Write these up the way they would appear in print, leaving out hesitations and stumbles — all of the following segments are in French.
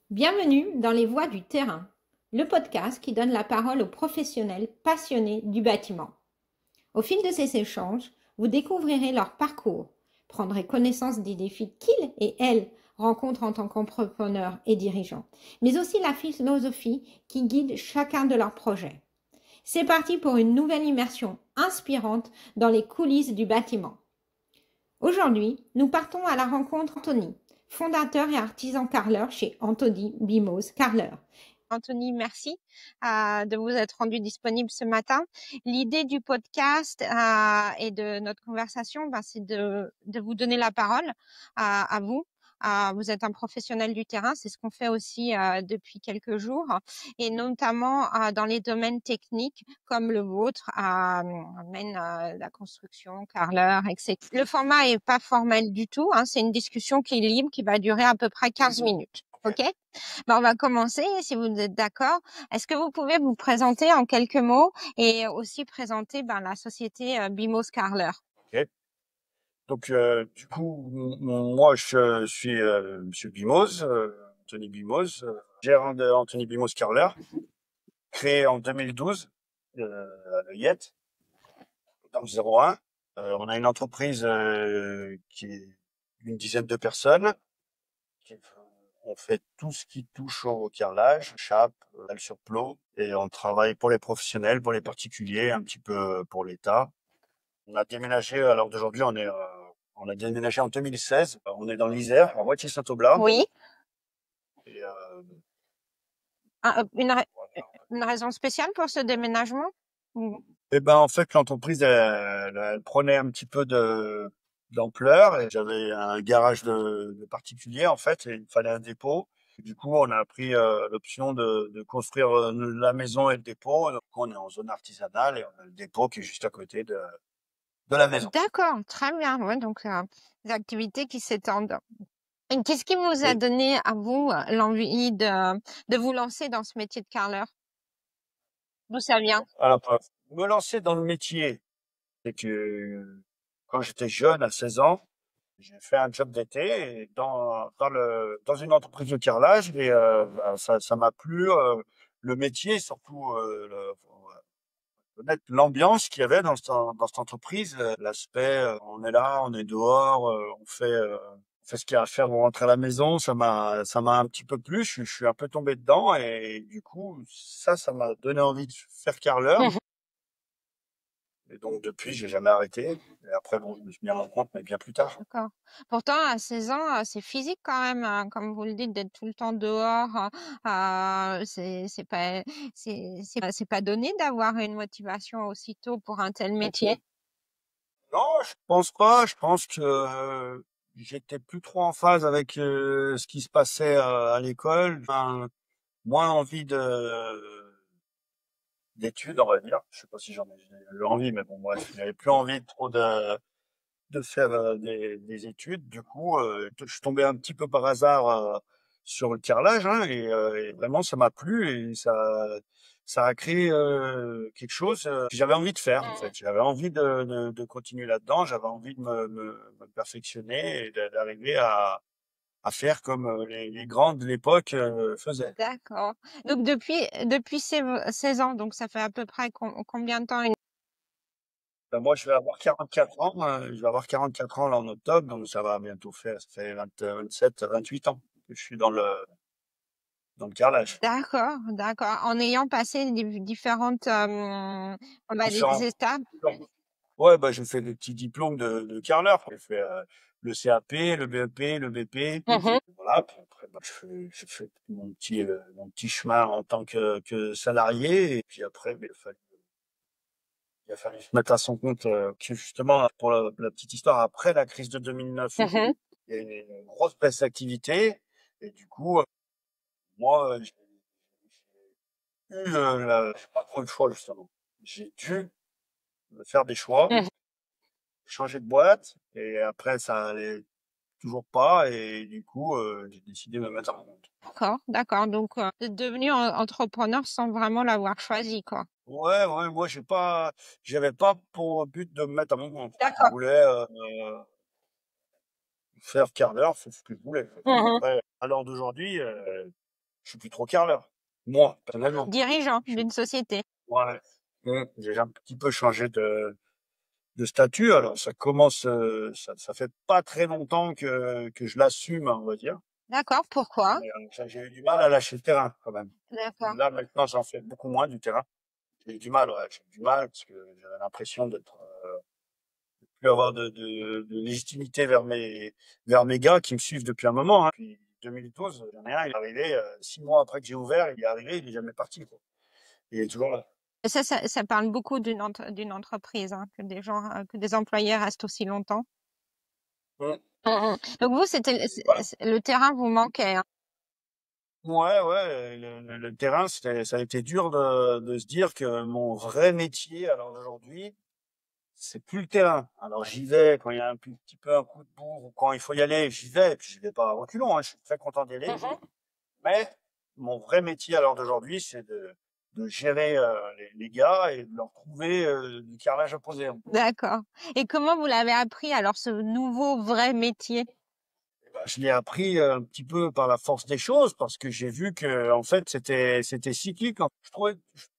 Bienvenue dans Les Voix du terrain, le podcast qui donne la parole aux professionnels passionnés du bâtiment. Au fil de ces échanges, vous découvrirez leur parcours, prendrez connaissance des défis qu'ils et elles rencontrent en tant qu'entrepreneurs et dirigeants, mais aussi la philosophie qui guide chacun de leurs projets. C'est parti pour une nouvelle immersion inspirante dans les coulisses du bâtiment. Aujourd'hui, nous partons à la rencontre d'Anthony, fondateur et artisan carreleur chez Anthony Bimoz Carreleur. Anthony, merci de vous être rendu disponible ce matin. L'idée du podcast et de notre conversation, c'est de vous donner la parole à vous. Vous êtes un professionnel du terrain, c'est ce qu'on fait aussi depuis quelques jours, et notamment dans les domaines techniques comme le vôtre, amène la construction, carreleur, etc. Le format est pas formel du tout, c'est une discussion qui est libre, qui va durer à peu près 15 minutes. OK? On va commencer, si vous êtes d'accord. Est-ce que vous pouvez vous présenter en quelques mots et aussi présenter la société Bimoz Carreleur? Ok. Donc, du coup, moi, je suis Monsieur Bimoz, Anthony Bimoz, gérant de Anthony Bimoz Carreleur, créé en 2012 à l'Oyette, dans le 01. On a une entreprise qui est une dizaine de personnes. On fait tout ce qui touche au carrelage, chape, dalle sur plot, et on travaille pour les professionnels, pour les particuliers, un petit peu pour l'État. On a déménagé, alors d'aujourd'hui, on a déménagé en 2016. On est dans l'Isère, à Moitié-Saint-Aublat. Oui. Et, Une voilà. raison spéciale pour ce déménagement? Et ben, en fait, l'entreprise, elle prenait un petit peu d'ampleur et j'avais un garage de particulier, en fait, et il me fallait un dépôt. Du coup, on a pris l'option de construire la maison et le dépôt. Donc, on est en zone artisanale et on a le dépôt qui est juste à côté de la maison. D'accord, très bien. Ouais, donc des activités qui s'étendent. Et qu'est-ce qui vous a Et donné à vous l'envie de vous lancer dans ce métier de carreleur? D'où ça vient? alors, me lancer dans le métier, c'est que quand j'étais jeune, à 16 ans, j'ai fait un job d'été et dans une entreprise de carrelage et ça m'a plu, le métier, surtout honnête, l'ambiance qu'il y avait dans cette entreprise, l'aspect, on est là, on est dehors, on fait ce qu'il y a à faire pour rentrer à la maison. Ça m'a un petit peu plu. Je suis un peu tombé dedans et du coup, ça m'a donné envie de faire carreleur. Et donc depuis, j'ai jamais arrêté. Et après, bon, je me suis mis à mon compte, mais bien plus tard. D'accord. Pourtant, à 16 ans, c'est physique quand même, comme vous le dites, d'être tout le temps dehors. C'est pas donné d'avoir une motivation aussitôt pour un tel métier. Non, je pense pas. Je pense que j'étais plus trop en phase avec ce qui se passait à l'école. Enfin, moins envie d'études, on va dire. Je sais pas si j'ai eu envie, mais bon, bref, j'avais plus envie trop de faire des études. Du coup, je suis tombé un petit peu par hasard sur le carrelage, hein, et vraiment, ça m'a plu et ça a créé quelque chose que j'avais envie de faire. En fait, j'avais envie de continuer là-dedans. J'avais envie de me perfectionner et d'arriver à faire comme les grands de l'époque faisaient. D'accord. Donc depuis 16 ans, donc ça fait à peu près combien de temps? Ben, moi, je vais avoir 44 ans. Je vais avoir 44 ans là en octobre, donc ça va bientôt faire. Ça fait 20, 27, 28 ans que je suis dans le carrelage. D'accord, d'accord. En ayant passé différentes, on va dire, Différents. étapes. Ouais, bah, j'ai fait des petits diplômes de carreleur. J'ai fait le CAP, le BEP, le BP. Mhm. Voilà. Puis après, bah, j'ai fait mon petit chemin en tant que salarié. Et puis après, ben, il a fallu se mettre à son compte. Que justement, pour la petite histoire, après la crise de 2009, Mhm. il y a eu une grosse baisse d'activité. Et du coup, moi, j'ai eu, j'ai pas trop le choix, justement. J'ai dû faire des choix, Mhm. changer de boîte. Et après, ça allait toujours pas. Et du coup, j'ai décidé de me mettre à mon compte. D'accord, d'accord. Donc, vous êtes devenu entrepreneur sans vraiment l'avoir choisi, quoi. Ouais, ouais, moi, j'avais pas pour but de me mettre à mon compte. Je D'accord. voulais faire carreleur, c'est ce que je voulais. Mhm. Après, à l'heure d'aujourd'hui, je suis plus trop carreleur. Moi, personnellement. Dirigeant Je d'une société. Ouais. J'ai un petit peu changé de statut. Alors, ça commence, ça fait pas très longtemps que je l'assume, on va dire. D'accord, pourquoi? Mais j'ai eu du mal à lâcher le terrain, quand même. D'accord. Là, maintenant, j'en fais beaucoup moins du terrain. J'ai eu du mal, ouais. J'ai eu du mal parce que j'avais l'impression d'être, plus avoir de légitimité vers mes gars qui me suivent depuis un moment, hein. Depuis 2012, j'en ai un, il est arrivé, 6 mois après que j'ai ouvert, il est arrivé, il est jamais parti, quoi. Il est toujours là. Et ça parle beaucoup d'une entreprise, hein, que des employés restent aussi longtemps. Mmh. Donc vous, Voilà. le terrain vous manquait, hein. Ouais, ouais, le terrain, ça a été dur de se dire que mon vrai métier, alors d'aujourd'hui, c'est plus le terrain. Alors j'y vais quand il y a petit peu un coup de bourre ou quand il faut y aller, j'y vais, puis j'y vais pas à reculons, hein, je suis très content d'y aller. Mais mon vrai métier à l'heure d'aujourd'hui, c'est de gérer les gars et de leur trouver du carrelage à poser. D'accord. Et comment vous l'avez appris alors ce nouveau vrai métier? Je l'ai appris un petit peu par la force des choses parce que j'ai vu que en fait c'était cyclique. Je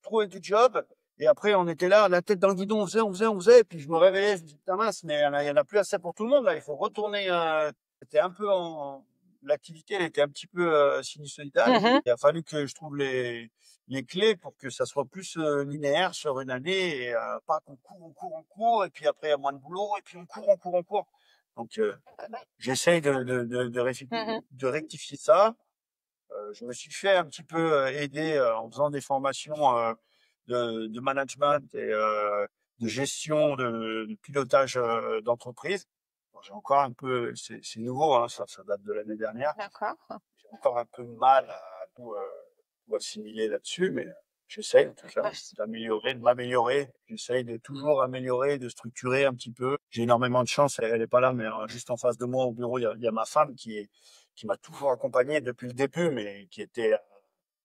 trouvais du job et après on était là, la tête dans le guidon, on faisait. Et puis je me réveillais, je me disais putain mince, mais il y en a plus assez pour tout le monde là. Il faut retourner. C'était un peu l'activité, elle était un petit peu sinusoïdale. Il a fallu que je trouve les clés pour que ça soit plus linéaire sur une année et pas qu'on court et puis après il y a moins de boulot et puis on court. Donc j'essaye de rectifier ça. Je me suis fait un petit peu aider en faisant des formations de management et de gestion, de pilotage d'entreprise. Bon, j'ai encore un peu, c'est nouveau, hein, ça date de l'année dernière. D'accord. J'ai encore un peu de mal à tout assimiler là-dessus, mais j'essaye en tout cas d'améliorer, de m'améliorer. J'essaye de toujours améliorer, de structurer un petit peu. J'ai énormément de chance, elle est pas là, mais juste en face de moi au bureau, il y a ma femme qui m'a toujours accompagné depuis le début, mais qui était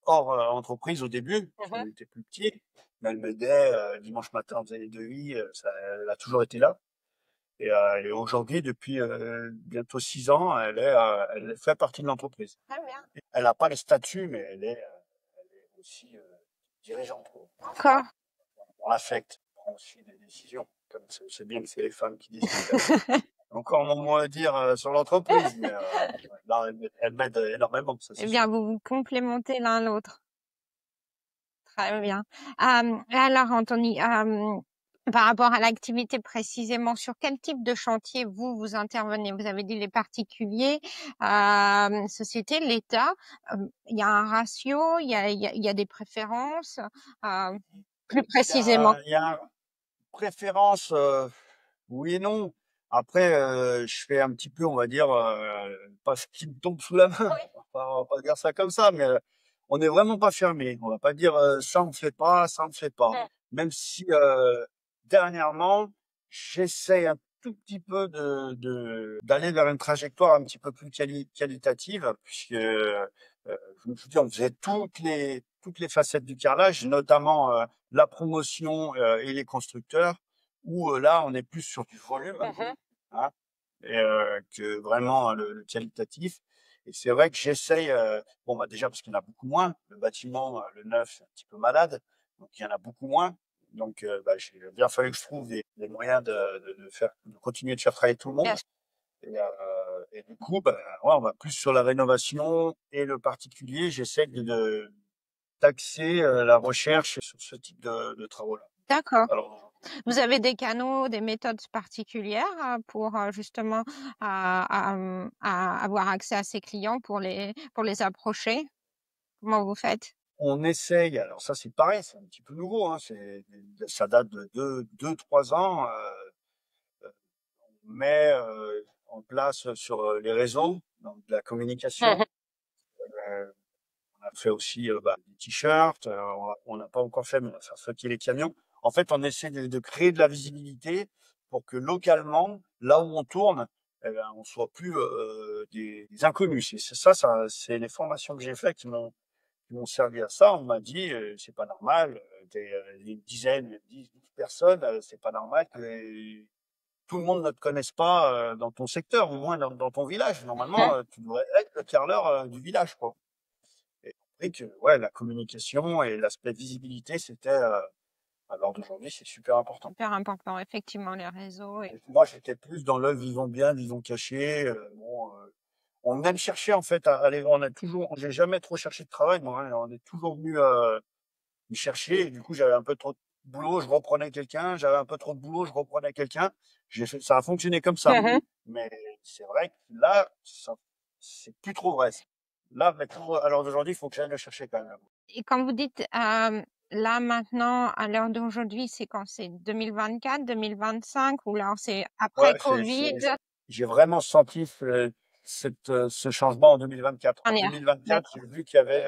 hors entreprise au début, parce qu'on était plus petits. Mais elle m'aidait dimanche matin, on faisait les devis, elle a toujours été là. Et aujourd'hui, depuis bientôt 6 ans, elle fait partie de l'entreprise. Très bien. Elle n'a pas le statut, mais elle est aussi dirigeante, quoi. D'accord. On l'affecte, elle prend aussi des décisions. Comme c'est bien que c'est les femmes qui décident. Encore mon mot à dire sur l'entreprise, mais là, elle m'aide énormément, ça Eh c'est bien, sûr. vous vous complémentez l'un l'autre. Très bien. Et alors, Anthony, par rapport à l'activité précisément, sur quel type de chantier vous intervenez? Vous avez dit les particuliers, sociétés, l'État. Il y a un ratio, il y a des préférences, plus précisément. Il y a une préférence, oui et non. Après, je fais un petit peu, on va dire, pas ce qui me tombe sous la main. On va pas dire ça comme ça, mais on n'est vraiment pas fermé. On va pas dire ça on ne fait pas, ça on ne fait pas. Même si dernièrement, j'essaie un tout petit peu d'aller vers une trajectoire un petit peu plus qualitative, puisque je me suis dit, on faisait toutes les facettes du carrelage, notamment la promotion et les constructeurs, où là, on est plus sur du volume, hein, et que vraiment le qualitatif. Et c'est vrai que j'essaye, bon, bah, déjà parce qu'il y en a beaucoup moins. Le bâtiment, le neuf, c'est un petit peu malade, donc il y en a beaucoup moins. Donc, bah, j'ai bien fallu que je trouve des moyens de continuer de faire travailler tout le monde. Et du coup, bah, ouais, on va plus sur la rénovation et le particulier. J'essaie d'axer la recherche sur ce type de travaux-là. D'accord. Alors, Vous avez des canaux, des méthodes particulières pour justement avoir accès à ces clients pour les approcher? Comment vous faites? on essaye, alors ça c'est pareil, c'est un petit peu nouveau, hein, ça date de 3 ans. On met en place sur les réseaux, donc de la communication. Euh, on a fait aussi bah, des t-shirts. On n'a pas encore fait, mais on va faire flotter les camions. En fait, on essaie de créer de la visibilité pour que localement, là où on tourne, eh ben, on soit plus des inconnus. C'est les formations que j'ai faites qui m'ont servi à ça. On m'a dit, c'est pas normal, t'es une dizaine, 10 personnes, c'est pas normal que tout le monde ne te connaisse pas dans ton secteur, au moins dans ton village. Normalement, tu devrais être le carreleur du village, quoi. Et compris que ouais, la communication et l'aspect visibilité, c'était à l'heure d'aujourd'hui, c'est super important. Super important, effectivement, les réseaux. Et moi, j'étais plus dans le vivons bien, vivons cachés. Bon, on aime chercher en fait à aller. J'ai jamais trop cherché de travail, moi. Hein, on est toujours venu me chercher. Et du coup, j'avais un peu trop de boulot, je reprenais quelqu'un. J'avais un peu trop de boulot, je reprenais quelqu'un. Ça a fonctionné comme ça. Mhm. Mais c'est vrai que là, c'est plus trop vrai. Là, maintenant, à l'heure d'aujourd'hui, il faut que j'aille le chercher quand même. Et quand vous dites là maintenant, à l'heure d'aujourd'hui, c'est quand c'est 2024, 2025 ou là c'est après Ouais, Covid? j'ai vraiment senti ce changement en 2024. On En est là. 2024, D'accord. j'ai vu qu'il y avait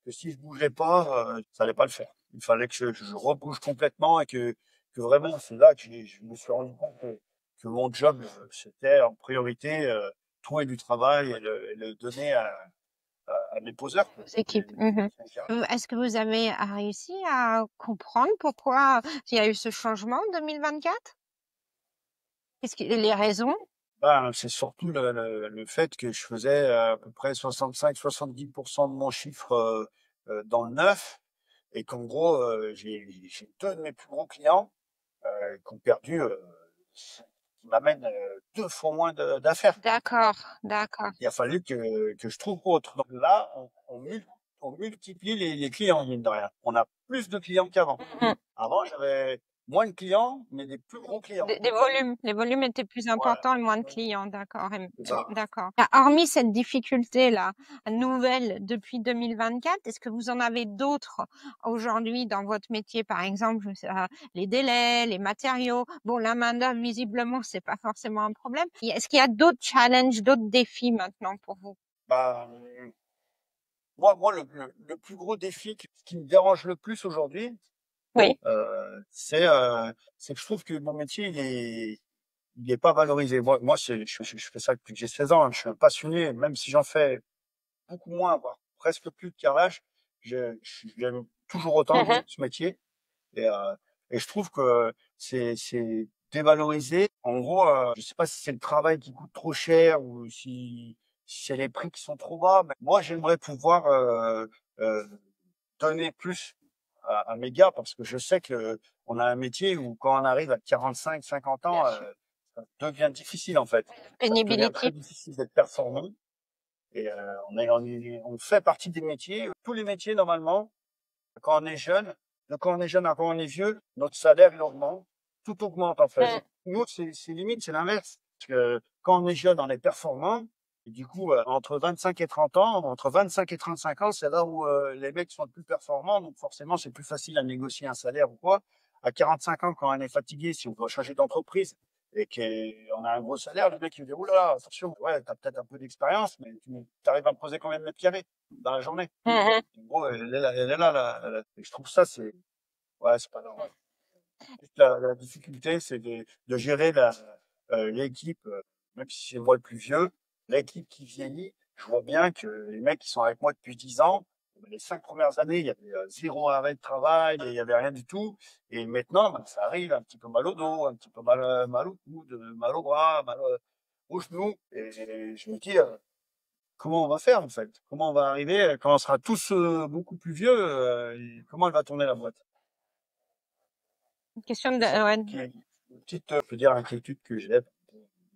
que si je bougeais pas, ça allait pas le faire. Il fallait que je rebouge complètement et que vraiment, c'est là que je me suis rendu compte que mon job, c'était en priorité trouver du travail et le donner à mes poseurs, quoi. Vos équipes. Mhm. Est-ce que vous avez réussi à comprendre pourquoi il y a eu ce changement en 2024? Les raisons? Ben, c'est surtout le fait que je faisais à peu près 65-70% de mon chiffre dans le neuf et qu'en gros, j'ai deux de mes plus gros clients qui ont perdu, qui m'amènent deux fois moins d'affaires. D'accord, d'accord. Il a fallu que je trouve autre. Donc là, on multiplie les clients, mine de rien. On a plus de clients qu'avant. Mhm. Avant, j'avais moins de clients, mais des plus gros clients. Des volumes, les volumes étaient plus Voilà. importants et moins de clients, d'accord. C'est ça. D'accord. Hormis cette difficulté-là, nouvelle depuis 2024, est-ce que vous en avez d'autres aujourd'hui dans votre métier, par exemple, les délais, les matériaux? Bon, la main-d'œuvre, visiblement, c'est pas forcément un problème. Est-ce qu'il y a d'autres challenges, d'autres défis maintenant pour vous? Bah, moi, le plus gros défi ce qui me dérange le plus aujourd'hui, Oui. c'est que je trouve que mon métier, il est pas valorisé. Moi, je fais ça depuis que j'ai 16 ans. Hein. Je suis un passionné, même si j'en fais beaucoup moins, voire presque plus de carrelage, j'aime toujours autant Mhm. ce métier. Et, et je trouve que c'est dévalorisé. En gros, je sais pas si c'est le travail qui coûte trop cher ou si c'est les prix qui sont trop bas. Mais moi, j'aimerais pouvoir euh, donner plus à mes gars parce que je sais que on a un métier où quand on arrive à 45, 50 Bien ans, sûr. ça devient difficile en fait. Ça devient très Pénibilité. difficile d'être performant. Et on fait partie des métiers. Tous les métiers normalement quand on est jeune, de quand on est jeune à quand on est vieux, notre salaire il augmente, tout augmente en fait. Mm. Nous, c'est limite, c'est l'inverse. Parce que quand on est jeune, on est performant. Et du coup, entre 25 et 30 ans, entre 25 et 35 ans, c'est là où les mecs sont le plus performants. Donc forcément, c'est plus facile à négocier un salaire ou quoi. À 45 ans, quand on est fatigué, si on doit changer d'entreprise et qu'on a un gros salaire, le mec il me dit, oh là là, attention, ouais, t'as peut-être un peu d'expérience, mais tu arrives à me poser combien de mètres carrés dans la journée? Mhm. En gros, elle est là, et je trouve ça, ouais, c'est pas normal. Juste la difficulté, c'est de gérer l'équipe, même si c'est moi le plus vieux, l'équipe qui vieillit. Je vois bien que les mecs qui sont avec moi depuis 10 ans, les 5 premières années, il y avait zéro arrêt de travail, et il y avait rien du tout. Et maintenant, ben, ça arrive un petit peu mal au dos, un petit peu mal au coude, mal au bras, mal au genou. Et je me dis, comment on va faire en fait? Comment on va arriver quand on sera tous beaucoup plus vieux? Et comment elle va tourner la boîte? Une question de, C'est ça ouais. qui est une petite, je peux dire, inquiétude que j'ai. Le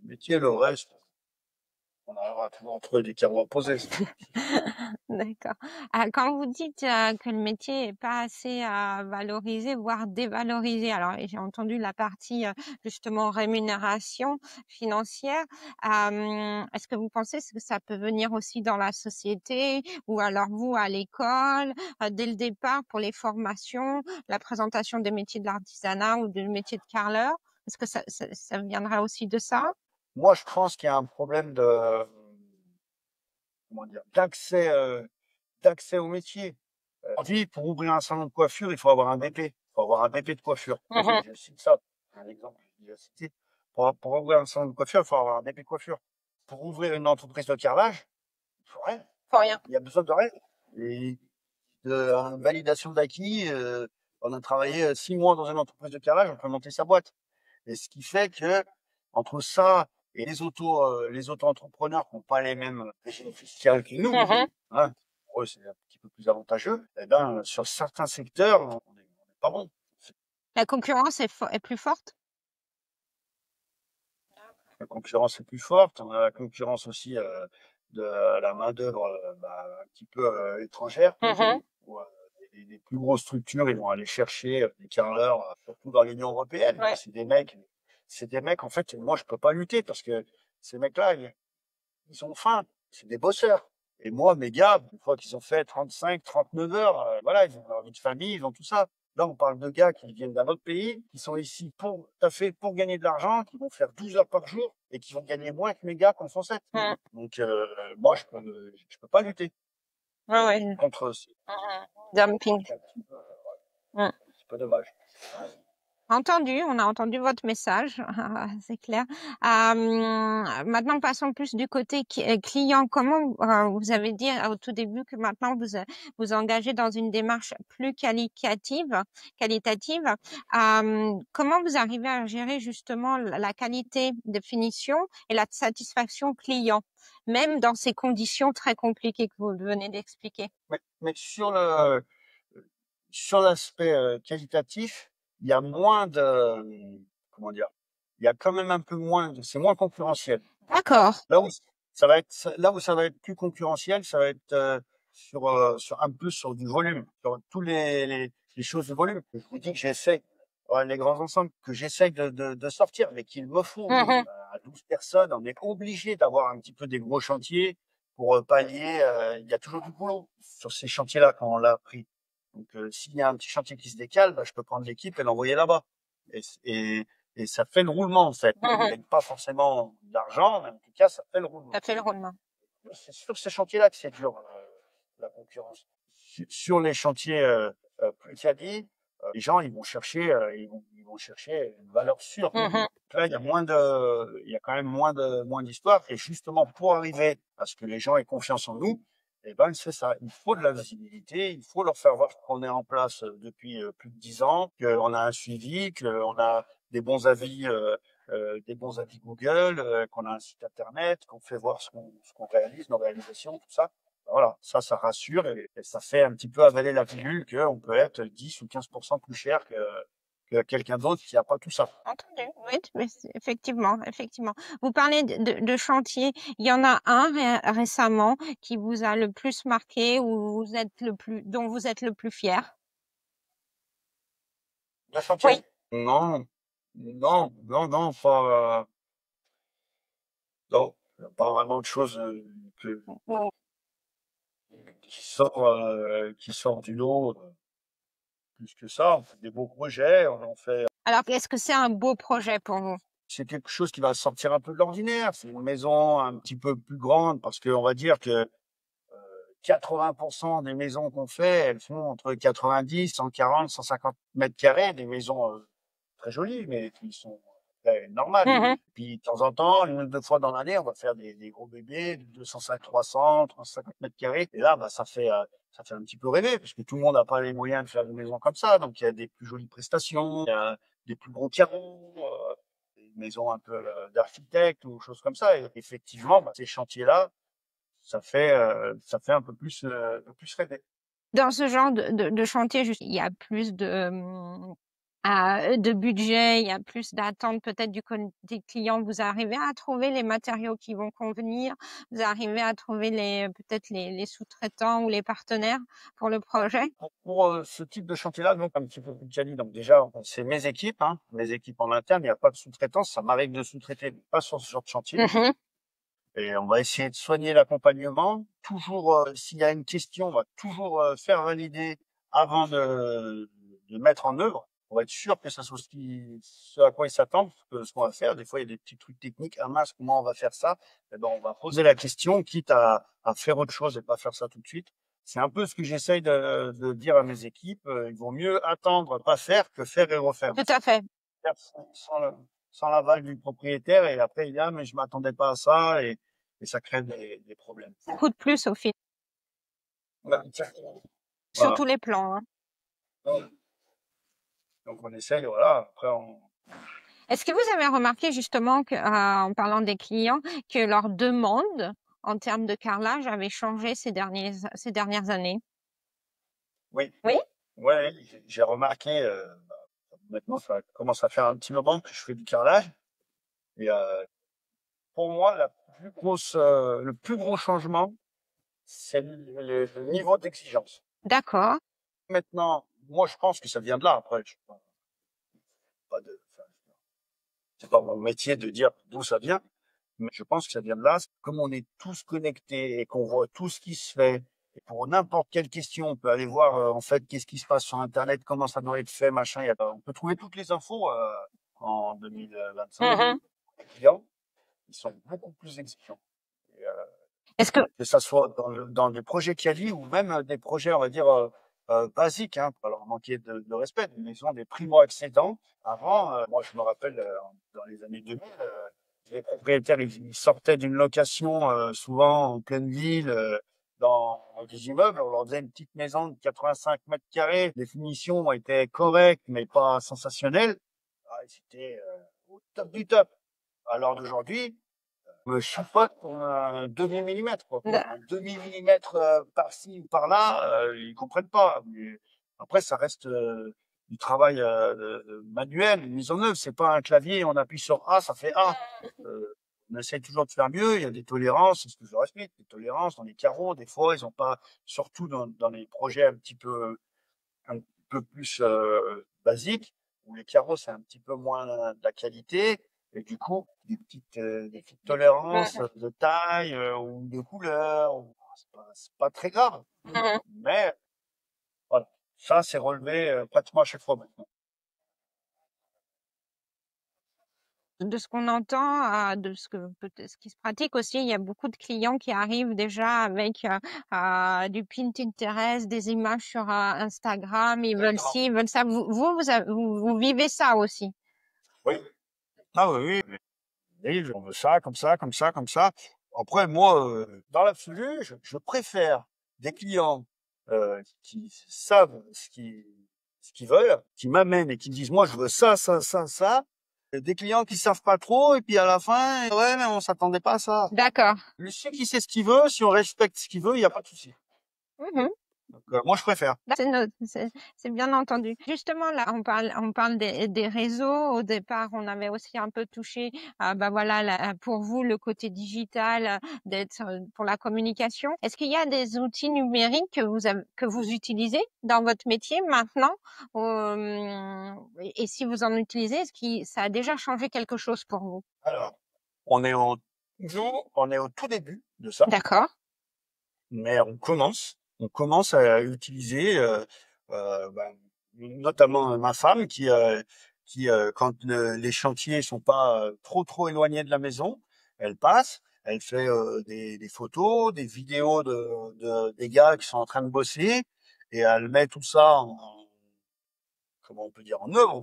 métier, le reste, on arrivera toujours à trouver des carreaux à poser. D'accord. Quand vous dites que le métier est pas assez valorisé, voire dévalorisé, alors j'ai entendu la partie justement rémunération financière. Est-ce que vous pensez que ça peut venir aussi dans la société ou alors vous à l'école, dès le départ pour les formations, la présentation des métiers de l'artisanat ou du métier de carreleur? Est-ce que ça viendra aussi de ça? Moi, je pense qu'il y a un problème comment dire, d'accès au métier. Aujourd'hui, pour ouvrir un salon de coiffure, il faut avoir un BP. Il faut avoir un BP de coiffure. Mhm. Je cite ça. Un exemple que j'ai déjà cité. Pour ouvrir un salon de coiffure, il faut avoir un BP de coiffure. Pour ouvrir une entreprise de carrelage, il faut rien. Pour rien. Il y a besoin de rien. Et de validation d'acquis, on a travaillé 6 mois dans une entreprise de carrelage, on peut monter sa boîte. Et ce qui fait que, entre ça et les auto-entrepreneurs qui n'ont pas les mêmes régimes fiscaux que nous, Mhm. hein, pour eux, c'est un petit peu plus avantageux. Eh ben, sur certains secteurs, on est pas bon. La concurrence est plus forte? La concurrence est plus forte. On a la concurrence aussi de la main-d'œuvre un petit peu étrangère. Où, les plus grosses structures, ils vont aller chercher des carreleurs, surtout dans l'Union européenne. Ouais. C'est des mecs, en fait, moi, je peux pas lutter parce que ces mecs-là, ils ont faim. C'est des bosseurs. Et moi, mes gars, une fois qu'ils ont fait 35, 39 heures, voilà, ils ont leur vie de famille, ils ont tout ça. Là, on parle de gars qui viennent d'un autre pays, qui sont ici pour taffer, pour gagner de l'argent, qui vont faire 12 heures par jour et qui vont gagner moins que mes gars qui en font 7. Donc, moi, je peux pas lutter Ouais, ouais. contre eux. Dumping. C'est pas dommage. Entendu, on a entendu votre message, c'est clair. Maintenant, passons plus du côté client. Comment vous avez dit au tout début que maintenant vous engagez dans une démarche plus qualitative. Comment vous arrivez à gérer justement la qualité de finition et la satisfaction client, même dans ces conditions très compliquées que vous venez d'expliquer? Mais sur l'aspect qualitatif, il y a moins de, comment dire, il y a quand même un peu moins c'est moins concurrentiel. D'accord. Là où ça va être plus concurrentiel, ça va être sur un peu sur du volume, sur tous les choses de volume. Je vous dis que j'essaie, ouais, les grands ensembles que j'essaie de sortir, mais qu'il me faut. À 12 personnes, on est obligé d'avoir un petit peu des gros chantiers pour pallier. Il y a toujours du boulot sur ces chantiers-là quand on l'a pris. Donc, s'il y a un petit chantier qui se décale, bah, je peux prendre l'équipe et l'envoyer là-bas. Et ça fait le roulement, en fait. On ne gagne pas forcément d'argent, mais en tout cas, ça fait le roulement. Ça fait le roulement. C'est sur ces chantiers-là que c'est dur, la concurrence. Sur les chantiers plus quali, les gens, ils vont chercher une valeur sûre. Là, il y a quand même moins d'histoire. Et justement, pour arriver à ce que les gens aient confiance en nous, eh ben, c'est ça. Il faut de la visibilité. Il faut leur faire voir qu'on est en place depuis plus de 10 ans, qu'on a un suivi, qu'on a des bons avis Google, qu'on a un site internet, qu'on fait voir ce qu'on réalise, nos réalisations, tout ça. Voilà, ça rassure et ça fait un petit peu avaler la pilule qu'on peut être 10 ou 15% plus cher que quelqu'un d'autre qui n'a pas tout ça. Entendu, oui, mais effectivement. Vous parlez de chantier. Il y en a un récemment qui vous a le plus marqué ou dont vous êtes le plus fier? Le chantier? Oui. Non, pas, non, il n'y a pas vraiment de choses qui sort du lot plus que ça. On fait des beaux projets, on en fait. Alors, est-ce que c'est un beau projet pour vous? C'est quelque chose qui va sortir un peu de l'ordinaire. C'est une maison un petit peu plus grande parce qu'on va dire que 80% des maisons qu'on fait, elles font entre 90, 140, 150 mètres carrés, des maisons très jolies, mais qui sont normales. Puis de temps en temps, une ou deux fois dans l'année, on va faire des gros bébés de 205, 300, 350 mètres carrés. Et là, bah, ça fait un petit peu rêver parce que tout le monde n'a pas les moyens de faire des maisons comme ça. Donc il y a des plus jolies prestations, il y a des plus gros carreaux, des maisons un peu d'architectes ou choses comme ça. Et effectivement, bah, ces chantiers-là, ça fait un peu plus rêver. Dans ce genre de chantier, il y a plus de budget, il y a plus d'attente peut-être du côté des clients. Vous arrivez à trouver les matériaux qui vont convenir, vous arrivez à trouver peut-être les sous-traitants ou les partenaires pour le projet? Pour ce type de chantier-là, donc un petit peu plus quali. Donc déjà, c'est mes équipes en interne. Il n'y a pas de sous-traitance. Ça m'arrive de sous-traiter, mais pas sur ce genre de chantier. Et on va essayer de soigner l'accompagnement. Toujours, s'il y a une question, on va toujours faire valider avant de mettre en œuvre pour être sûr que ça soit ce à quoi ils s'attendent, ce qu'on va faire. Des fois, il y a des petits trucs techniques. Ah mince, comment on va faire ça? Eh ben, on va poser la question, quitte à faire autre chose et pas faire ça tout de suite. C'est un peu ce que j'essaye de dire à mes équipes. Il vaut mieux attendre, pas faire, que faire et refaire. Tout à fait. Faire sans l'aval du propriétaire et après il dit ah mais je m'attendais pas à ça et ça crée des problèmes. Ça coûte plus au final. Voilà. Sur tous les plans. Donc on essaye, voilà, après Est-ce que vous avez remarqué justement que, en parlant des clients, que leurs demandes en termes de carrelage avait changé ces dernières années? Oui, Oui? ouais, j'ai remarqué, maintenant ça commence à faire un petit moment que je fais du carrelage et pour moi le plus gros changement, c'est le niveau d'exigence. D'accord. Maintenant, moi je pense que ça vient de là. Après, je sais pas enfin, c'est pas mon métier de dire d'où ça vient, mais je pense que ça vient de là. Comme on est tous connectés et qu'on voit tout ce qui se fait, et pour n'importe quelle question, on peut aller voir en fait qu'est-ce qui se passe sur Internet, comment ça doit être fait, machin. On peut trouver toutes les infos en 2025. Mhm. Les clients, ils sont beaucoup plus exigeants. Et, Est-ce que que ça soit dans des projets quali ou même des projets, on va dire, basiques, hein, pour leur manquer de respect, mais ils ont des primo-accédants. Avant, moi, je me rappelle, dans les années 2000, les propriétaires, ils sortaient d'une location, souvent en pleine ville, dans des immeubles. On leur faisait une petite maison de 85 mètres carrés. Les finitions étaient correctes, mais pas sensationnelles. Ah, c'était au top du top. À l'heure d'aujourd'hui, me chipote pour un demi-millimètre, quoi. Un demi-millimètre par-ci ou par-là, ils comprennent pas. Mais après, ça reste du travail manuel, une mise en œuvre. C'est pas un clavier, on appuie sur A, ça fait A. On essaie toujours de faire mieux. Il y a des tolérances, c'est ce que je leur explique, des tolérances dans les carreaux. Des fois, ils ont pas, surtout dans les projets un petit peu plus basiques, où les carreaux, c'est un petit peu moins de la qualité. Et du coup, des petites tolérances de taille ou de couleur, c'est pas très grave. Mhm. Mais voilà, ça, c'est relevé pratiquement à chaque fois maintenant. De ce qu'on entend, de ce que peut-être ce qui se pratique aussi, il y a beaucoup de clients qui arrivent déjà avec du Pinterest, des images sur Instagram, ils veulent Exactement. ci, ils veulent ça. Vous vivez ça aussi. Oui. Ah oui, oui. Oui, on veut ça, comme ça, comme ça, comme ça. Après, moi, dans l'absolu, je préfère des clients qui savent ce qu'ils veulent, qui m'amènent et qui me disent, moi, je veux ça, ça, ça, ça. Et des clients qui savent pas trop et puis à la fin, ouais, mais on s'attendait pas à ça. D'accord. Celui qui sait ce qu'il veut, si on respecte ce qu'il veut, il n'y a pas de souci. Mhm. Donc, moi, je préfère. C'est bien entendu. Justement, là, on parle des réseaux. Au départ, on avait aussi un peu touché, bah voilà, pour vous, le côté digital, d'être pour la communication. Est-ce qu'il y a des outils numériques que vous utilisez dans votre métier maintenant? Et si vous en utilisez, ça a déjà changé quelque chose pour vous? Alors, on est au, on est au tout début de ça. D'accord. Mais on commence à utiliser, ben, notamment ma femme quand les chantiers sont pas trop éloignés de la maison, elle passe, elle fait des photos, des vidéos des gars qui sont en train de bosser et elle met tout ça comment on peut dire, en œuvre.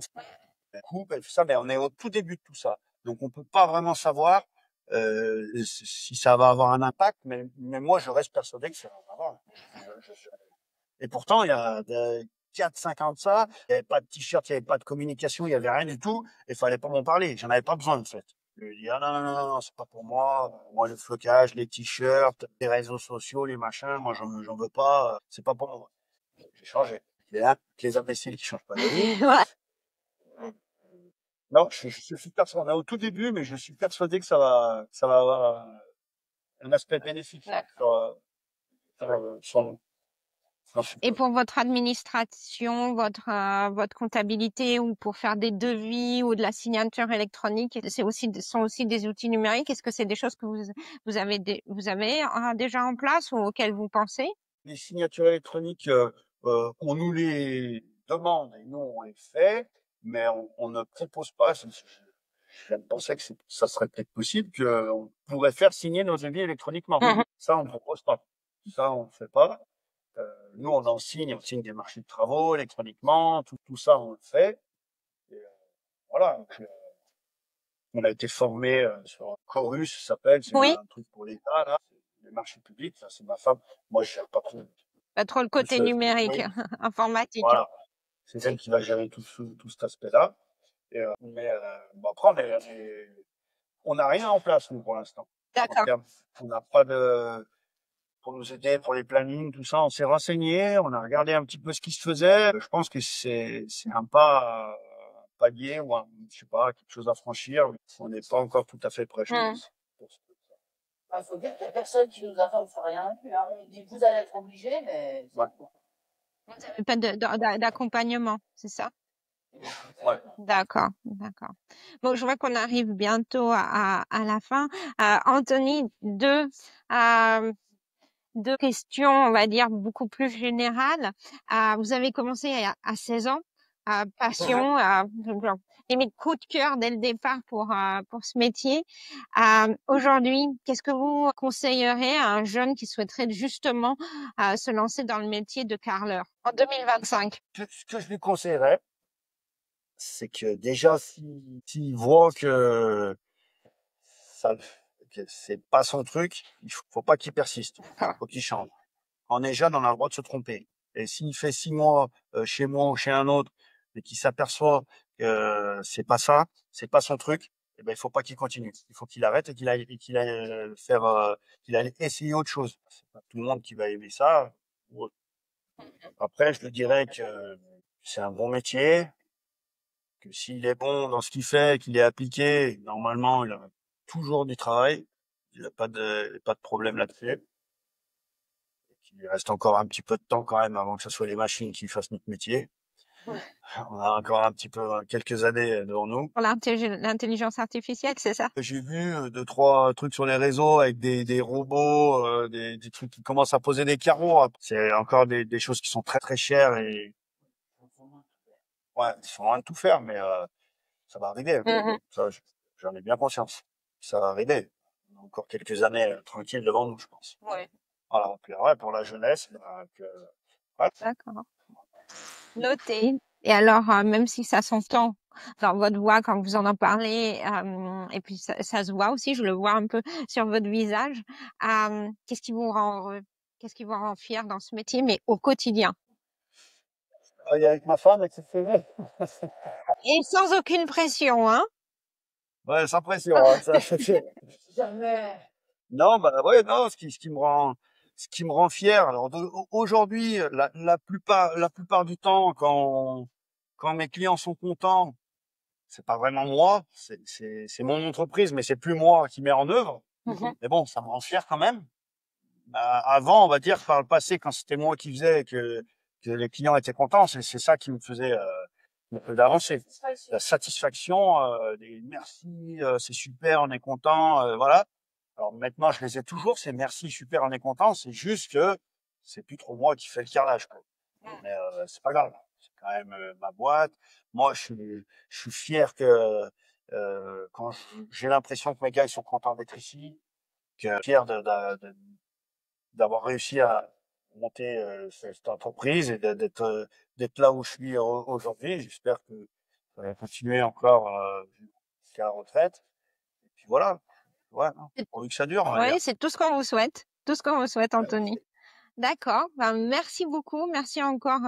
Elle coupe, elle fait ça, mais on est au tout début de tout ça. Donc on peut pas vraiment savoir si ça va avoir un impact, mais moi je reste persuadé que ça va avoir. Et pourtant, il y a 4-5 ans de ça, il n'y avait pas de t-shirt, il n'y avait pas de communication, il n'y avait rien du tout, et il fallait pas m'en parler. J'en avais pas besoin, en fait. Je lui ai dit, ah non, non, non, non, c'est pas pour moi. Moi, le flocage, les t-shirts, les réseaux sociaux, les machins, moi, j'en veux pas, c'est pas pour moi. J'ai changé. Il y a que les imbéciles qui changent pas d'avis. Ouais. Non, je suis persuadé, on est au tout début, mais je suis persuadé que ça va avoir un aspect bénéfique sur nous. J'en suis Et sûr. pour votre administration, votre comptabilité ou pour faire des devis ou de la signature électronique, sont aussi des outils numériques. Est-ce que c'est des choses que vous avez déjà en place ou auxquelles vous pensez? Les signatures électroniques, on nous les demande et nous on les fait, mais on ne propose pas. Je pensais que ça serait peut-être possible qu'on pourrait faire signer nos devis électroniquement. Mhm. Ça, on ne propose pas. Ça, on ne fait pas. Nous, on signe des marchés de travaux électroniquement, tout ça, on le fait. Et, voilà. Donc, on a été formé sur Chorus, ça s'appelle, c'est Oui, un truc pour l'État, là. Les marchés publics, ça, c'est ma femme. Moi, je sais pas trop. pas trop le côté numérique, Oui, informatique. voilà. C'est elle qui va gérer tout cet aspect-là. Mais bon, après, on n'a rien en place, nous, pour l'instant. D'accord. On n'a pas de, pour nous aider pour les plannings, tout ça. On s'est renseigné, on a regardé un petit peu ce qui se faisait. Je pense que c'est un pas, palier ou je sais pas, quelque chose à franchir. On n'est pas encore tout à fait prêt, je pense. Il faut dire qu'il n'y a personne qui nous informe sur rien non plus. Hein. On dit vous allez être obligés, mais Ouais. Vous n'avez pas d'accompagnement, c'est ça? Ouais. D'accord, d'accord. Bon, je vois qu'on arrive bientôt à la fin. Anthony, deux questions, on va dire, beaucoup plus générales. Vous avez commencé à 16 ans, passion, genre, limite coup de cœur dès le départ pour ce métier. Aujourd'hui, qu'est-ce que vous conseillerez à un jeune qui souhaiterait justement se lancer dans le métier de carreleur en 2025? Ce que je lui conseillerais, c'est que déjà, s'il voit que ça, que c'est pas son truc, il faut pas qu'il persiste. Faut qu'il change. On est jeune, on a le droit de se tromper. Et s'il fait 6 mois chez moi ou chez un autre, et qu'il s'aperçoit que c'est pas ça, c'est pas son truc, eh ben il faut pas qu'il continue. Il faut qu'il arrête et qu'il aille faire, qu'il aille essayer autre chose. C'est pas tout le monde qui va aimer ça. Après, je lui dirais que c'est un bon métier, que s'il est bon dans ce qu'il fait, qu'il est appliqué, normalement, il a toujours du travail. Il n'a pas de problème là-dessus. Il reste encore un petit peu de temps quand même avant que ce soit les machines qui fassent notre métier. Ouais. On a encore un petit peu, quelques années devant nous. Pour l'intelligence artificielle, c'est ça? J'ai vu 2-3 trucs sur les réseaux avec des robots, des trucs qui commencent à poser des carreaux. C'est encore des choses qui sont très très chères et ouais, ils sont loin de tout faire, mais ça va arriver. Ça, j'en ai bien conscience. Ça va arriver. On a encore quelques années tranquilles devant nous, je pense. Ouais. Voilà. Puis ouais, pour la jeunesse, ouais. D'accord. Noté. Et alors, même si ça s'entend dans votre voix quand vous en parlez, et puis ça se voit aussi, je le vois un peu sur votre visage, qu'est-ce qui vous rend heureux? Qu'est-ce qui vous rend fier dans ce métier, mais au quotidien? Travailler avec ma femme, etc. Et sans aucune pression, hein? Ouais, sans pression, hein, ça, jamais. non, bah ouais, non, ce qui me rend fier. Alors aujourd'hui, la plupart du temps, quand mes clients sont contents, c'est pas vraiment moi, c'est mon entreprise, mais c'est plus moi qui mets en œuvre. Mais bon, ça me rend fier quand même. Avant, on va dire par le passé, quand c'était moi qui faisais, que les clients étaient contents, c'est ça qui me faisait d'avancer. La satisfaction, des merci, c'est super, on est content, voilà. Alors maintenant, je les ai toujours, c'est merci, super, on est content. C'est juste que c'est plus trop moi qui fais le carrelage, quoi. Mais c'est pas grave. C'est quand même ma boîte. Moi, je suis fier que quand j'ai l'impression que mes gars ils sont contents d'être ici, que fier d'avoir réussi à monter cette entreprise et d'être là où je suis aujourd'hui. J'espère que ça va continuer encore jusqu'à la retraite. Et puis voilà. Ouais, non, pourvu que ça dure, on va dire. Oui, c'est tout ce qu'on vous souhaite. Tout ce qu'on vous souhaite, Anthony. D'accord. Ben, merci beaucoup. Merci encore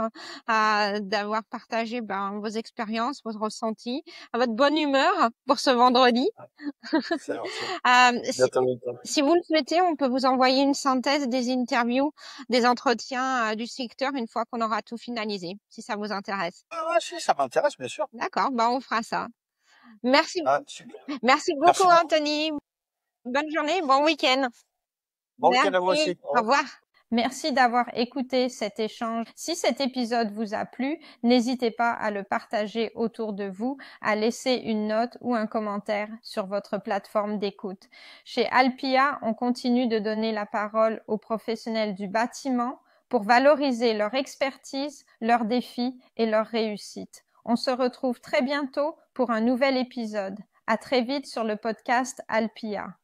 d'avoir partagé vos expériences, vos ressentis, votre bonne humeur pour ce vendredi. C'est gentil. Si vous le souhaitez, on peut vous envoyer une synthèse des interviews, des entretiens du secteur une fois qu'on aura tout finalisé, si ça vous intéresse. Ouais, si, ça m'intéresse, bien sûr. D'accord, ben on fera ça. Merci. Super. Merci beaucoup, Merci beaucoup. Anthony. Bonne journée, bon week-end. Bon week-end à vous aussi. Au revoir. Merci d'avoir écouté cet échange. Si cet épisode vous a plu, n'hésitez pas à le partager autour de vous, à laisser une note ou un commentaire sur votre plateforme d'écoute. Chez Alpia, on continue de donner la parole aux professionnels du bâtiment pour valoriser leur expertise, leurs défis et leurs réussites. On se retrouve très bientôt pour un nouvel épisode. À très vite sur le podcast Alpia.